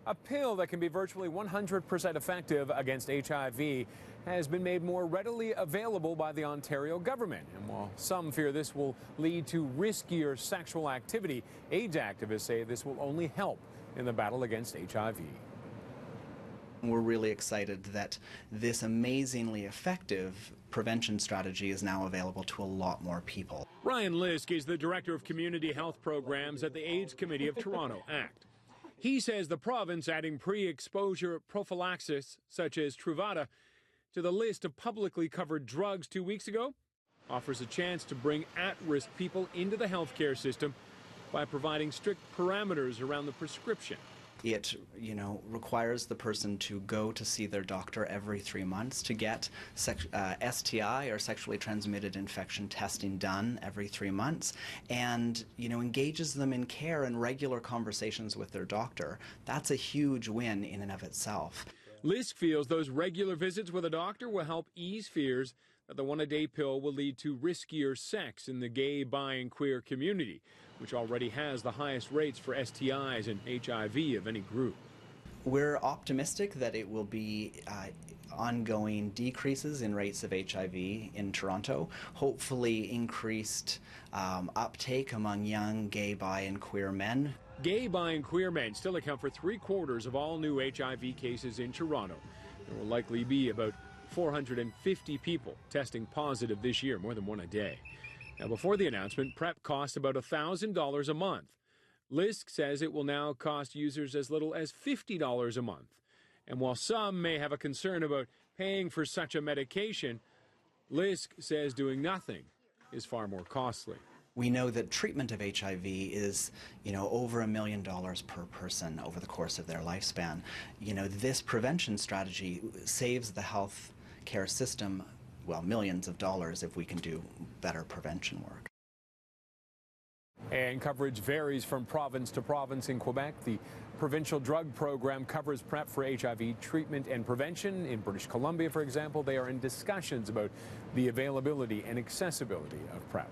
A pill that can be virtually 100% effective against HIV has been made more readily available by the Ontario government. And while some fear this will lead to riskier sexual activity, AIDS activists say this will only help in the battle against HIV. We're really excited that this amazingly effective prevention strategy is now available to a lot more people. Ryan Lisk is the Director of Community Health Programs at the AIDS Committee of Toronto ACT. He says the province adding pre-exposure prophylaxis, such as Truvada, to the list of publicly covered drugs 2 weeks ago offers a chance to bring at-risk people into the healthcare system by providing strict parameters around the prescription. It, requires the person to go to see their doctor every 3 months, to get STI or sexually transmitted infection testing done every 3 months, and, engages them in care and regular conversations with their doctor. That's a huge win in and of itself. Lisk feels those regular visits with a doctor will help ease fears that the one-a-day pill will lead to riskier sex in the gay, bi, and queer community, which already has the highest rates for STIs and HIV of any group. We're optimistic that it will be ongoing decreases in rates of HIV in Toronto, hopefully increased uptake among young gay, bi, and queer men. Gay, bi, and queer men still account for 3/4 of all new HIV cases in Toronto. There will likely be about 450 people testing positive this year, more than one a day. Now, before the announcement, PrEP cost about $1,000 a month. Lisk says it will now cost users as little as $50 a month. And while some may have a concern about paying for such a medication, Lisk says doing nothing is far more costly. We know that treatment of HIV is, over $1 million per person over the course of their lifespan. This prevention strategy saves the health care system, millions of dollars if we can do better prevention work. And coverage varies from province to province. In Quebec, the provincial drug program covers PrEP for HIV treatment and prevention. In British Columbia, for example, they are in discussions about the availability and accessibility of PrEP.